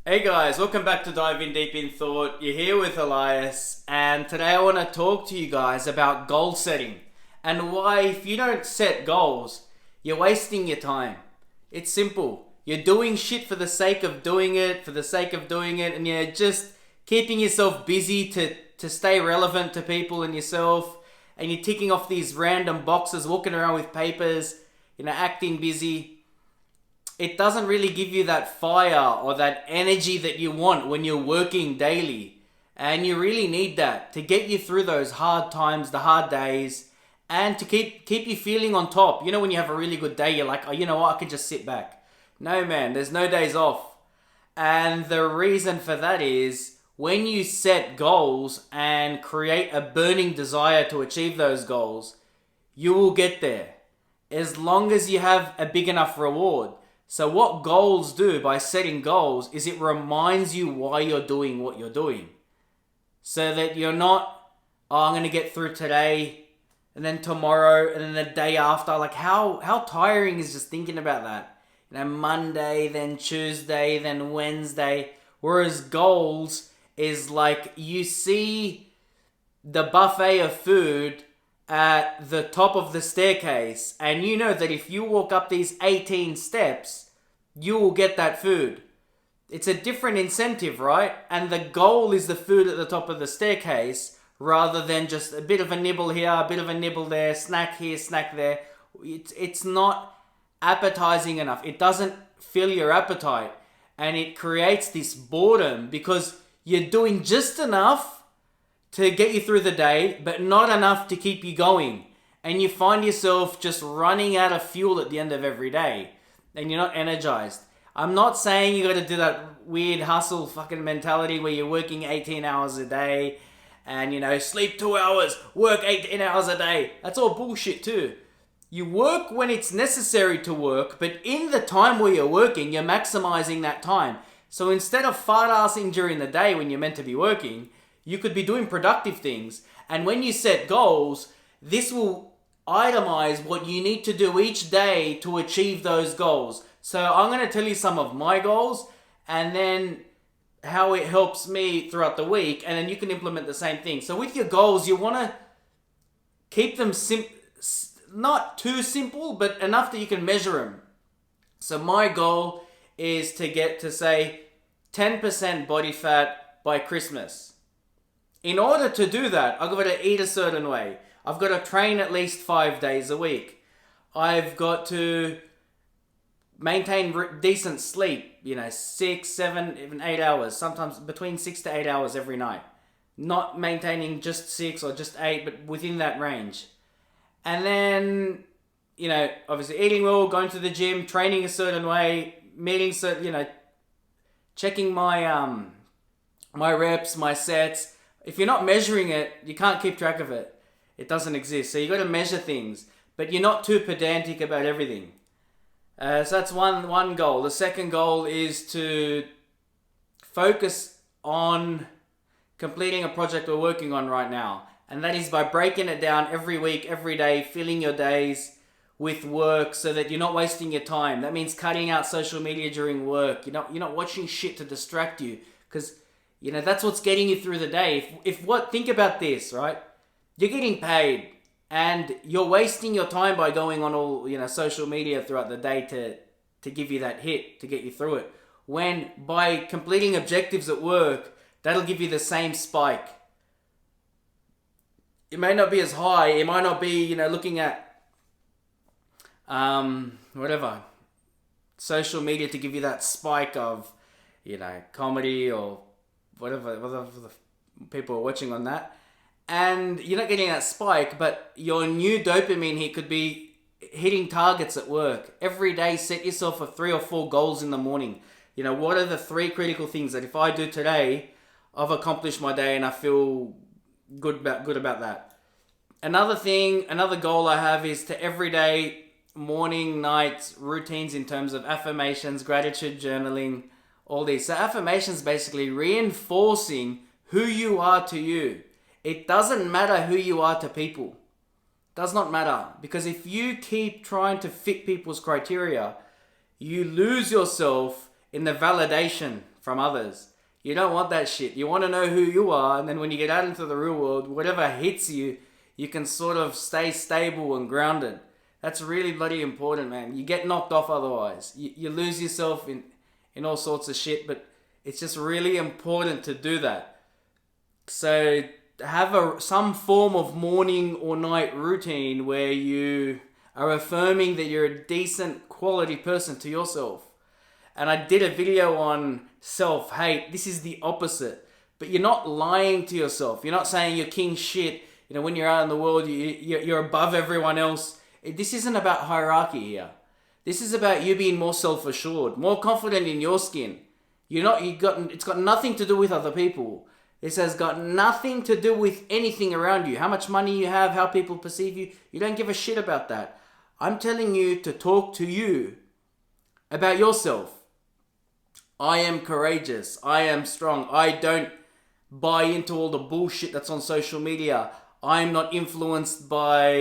Hey guys, welcome back to Diving Deep in Thought. You're here with Elias, and today I want to talk to you guys about goal setting and why, if you don't set goals, you're wasting your time. It's simple. You're doing shit for the sake of doing it, and you're just keeping yourself busy to stay relevant to people and yourself, and you're ticking off these random boxes, walking around with papers, acting busy. It doesn't really give you that fire or that energy that you want when you're working daily. And you really need that to get you through those hard times, the hard days, and to keep you feeling on top. When you have a really good day, you're like, oh, you know what, I can just sit back. No, man, there's no days off. And the reason for that is when you set goals and create a burning desire to achieve those goals, you will get there as long as you have a big enough reward. So what goals do by setting goals is it reminds you why you're doing what you're doing. So that you're not, oh, I'm going to get through today and then tomorrow and then the day after. Like how tiring is just thinking about that? Monday, then Tuesday, then Wednesday. Whereas goals is like you see the buffet of food at the top of the staircase, and you know that if you walk up these 18 steps, you will get that food. It's a different incentive, right? And the goal is the food at the top of the staircase rather than just a bit of a nibble here, a bit of a nibble there, snack here, snack there. It's not appetizing enough. It doesn't fill your appetite, and it creates this boredom because you're doing just enough to get you through the day, but not enough to keep you going. And you find yourself just running out of fuel at the end of every day. And you're not energized. I'm not saying you got to do that weird hustle fucking mentality where you're working 18 hours a day and, sleep 2 hours, work 18 hours a day. That's all bullshit too. You work when it's necessary to work, but in the time where you're working, you're maximizing that time. So instead of fart-assing during the day when you're meant to be working, you could be doing productive things. And when you set goals, this will itemize what you need to do each day to achieve those goals. So I'm going to tell you some of my goals and then how it helps me throughout the week. And then you can implement the same thing. So with your goals, you want to keep them not too simple, but enough that you can measure them. So my goal is to get to, say, 10% body fat by Christmas. In order to do that, I've got to eat a certain way. I've got to train at least 5 days a week. I've got to maintain decent sleep, 6, 7, even 8 hours. Sometimes between 6 to 8 hours every night. Not maintaining just 6 or just 8, but within that range. And then, obviously eating well, going to the gym, training a certain way, checking my my reps, my sets. If you're not measuring it, you can't keep track of it. It doesn't exist. So you got to measure things, but you're not too pedantic about everything. So that's one goal. The second goal is to focus on completing a project we're working on right now. And that is by breaking it down every week, every day, filling your days with work so that you're not wasting your time. That means cutting out social media during work. You're not watching shit to distract you, because that's what's getting you through the day. Think about this, right? You're getting paid and you're wasting your time by going on all, social media throughout the day to give you that hit, to get you through it. When by completing objectives at work, that'll give you the same spike. It may not be as high. It might not be, looking at, social media to give you that spike of, comedy or whatever the people are watching on that, and you're not getting that spike, but your new dopamine hit could be hitting targets at work. Every day, set yourself for 3 or 4 goals in the morning. What are the 3 critical things that if I do today, I've accomplished my day and I feel good about that. Another goal I have is to everyday morning, night routines in terms of affirmations, gratitude journaling, all these. So affirmations basically reinforcing who you are to you. It doesn't matter who you are to people. Does not matter. Because if you keep trying to fit people's criteria, you lose yourself in the validation from others. You don't want that shit. You want to know who you are, and then when you get out into the real world, whatever hits you, you can sort of stay stable and grounded. That's really bloody important, man. You get knocked off otherwise. You lose yourself in all sorts of shit, but it's just really important to do that. So have some form of morning or night routine where you are affirming that you're a decent quality person to yourself. And I did a video on self-hate. This is the opposite. But you're not lying to yourself. You're not saying you're king shit. You know, when you're out in the world, you're above everyone else. This isn't about hierarchy here. This is about you being more self-assured, more confident in your skin. It's got nothing to do with other people. This has got nothing to do with anything around you. How much money you have, how people perceive you. You don't give a shit about that. I'm telling you to talk to you about yourself. I am courageous. I am strong. I don't buy into all the bullshit that's on social media. I'm not influenced by,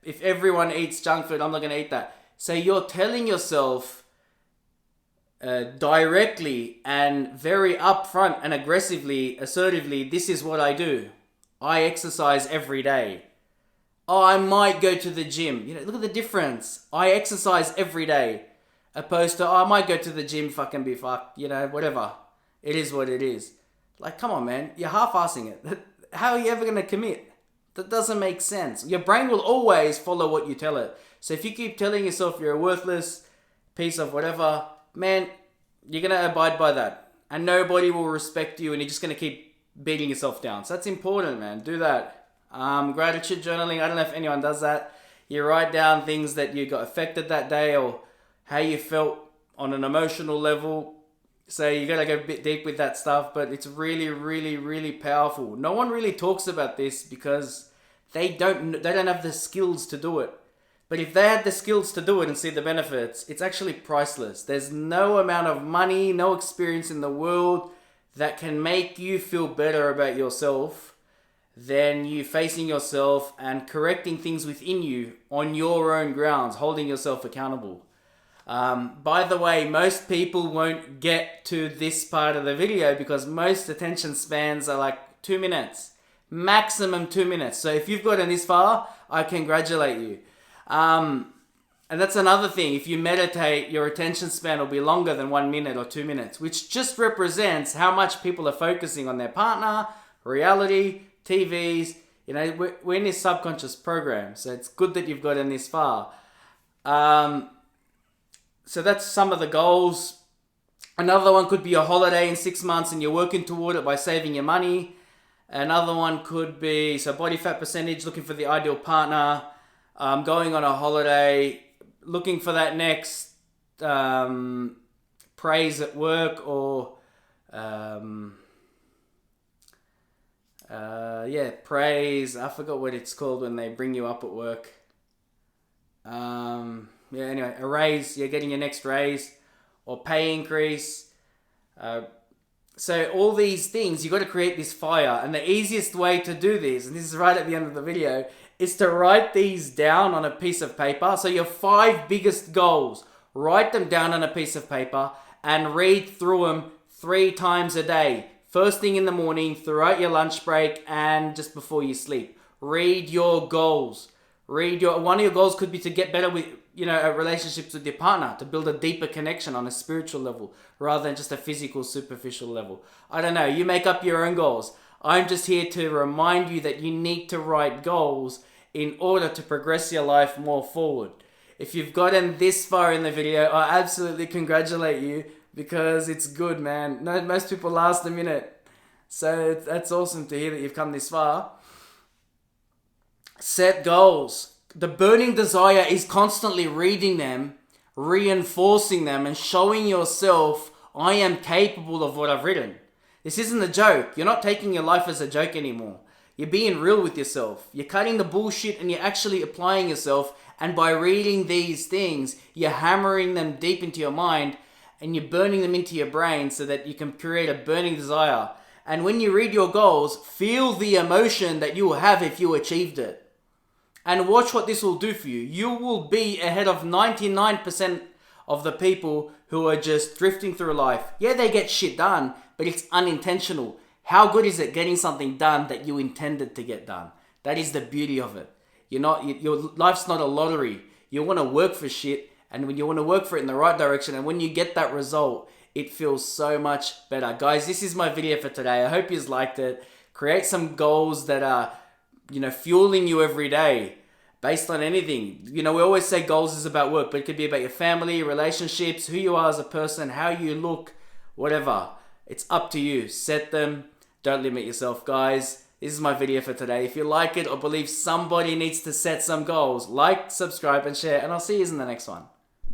if everyone eats junk food, I'm not going to eat that. So you're telling yourself directly and very upfront and aggressively, assertively, this is what I do. I exercise every day. Oh, I might go to the gym. Look at the difference. I exercise every day. Opposed to, I might go to the gym, fucking be fucked, whatever. It is what it is. Like, come on, man. You're half-assing it. How are you ever going to commit? That doesn't make sense. Your brain will always follow what you tell it. So if you keep telling yourself you're a worthless piece of whatever, man, you're going to abide by that. And nobody will respect you and you're just going to keep beating yourself down. So that's important, man. Do that. Gratitude journaling. I don't know if anyone does that. You write down things that you got affected that day or how you felt on an emotional level. So you got to go a bit deep with that stuff, but it's really, really, really powerful. No one really talks about this because they don't have the skills to do it. But if they had the skills to do it and see the benefits, it's actually priceless. There's no amount of money, no experience in the world that can make you feel better about yourself than you facing yourself and correcting things within you on your own grounds, holding yourself accountable. By the way, most people won't get to this part of the video because most attention spans are like 2 minutes. Maximum 2 minutes. So if you've gotten this far, I congratulate you. And that's another thing. If you meditate, your attention span will be longer than 1 minute or 2 minutes, which just represents how much people are focusing on their partner, reality, TVs. We're in this subconscious program, so it's good that you've gotten this far. So that's some of the goals. Another one could be a holiday in 6 months and you're working toward it by saving your money. Another one could be, body fat percentage, looking for the ideal partner, going on a holiday, looking for that next praise at work or, praise. I forgot what it's called when they bring you up at work. Anyway, a raise, you're getting your next raise or pay increase. So all these things, you've got to create this fire. And the easiest way to do this, and this is right at the end of the video, is to write these down on a piece of paper. So your 5 biggest goals, write them down on a piece of paper and read through them 3 times a day. First thing in the morning, throughout your lunch break, and just before you sleep. Read your goals. One of your goals could be to get better with relationships with your partner, to build a deeper connection on a spiritual level rather than just a physical, superficial level. I don't know. You make up your own goals. I'm just here to remind you that you need to write goals in order to progress your life more forward. If you've gotten this far in the video, I absolutely congratulate you because it's good, man. No, most people last a minute. So that's awesome to hear that you've come this far. Set goals. The burning desire is constantly reading them, reinforcing them, and showing yourself, I am capable of what I've written. This isn't a joke. You're not taking your life as a joke anymore. You're being real with yourself. You're cutting the bullshit and you're actually applying yourself. And by reading these things, you're hammering them deep into your mind and you're burning them into your brain so that you can create a burning desire. And when you read your goals, feel the emotion that you will have if you achieved it. And watch what this will do for you. You will be ahead of 99% of the people who are just drifting through life. Yeah, they get shit done, but it's unintentional. How good is it getting something done that you intended to get done? That is the beauty of it. Your life's not a lottery. You want to work for shit, and when you want to work for it in the right direction, and when you get that result, it feels so much better. Guys, this is my video for today. I hope you liked it. Create some goals that are, fueling you every day based on anything. We always say goals is about work, but it could be about your family, relationships, who you are as a person, how you look, whatever. It's up to you. Set them. Don't limit yourself, guys. This is my video for today. If you like it or believe somebody needs to set some goals, like, subscribe, and share, and I'll see you in the next one.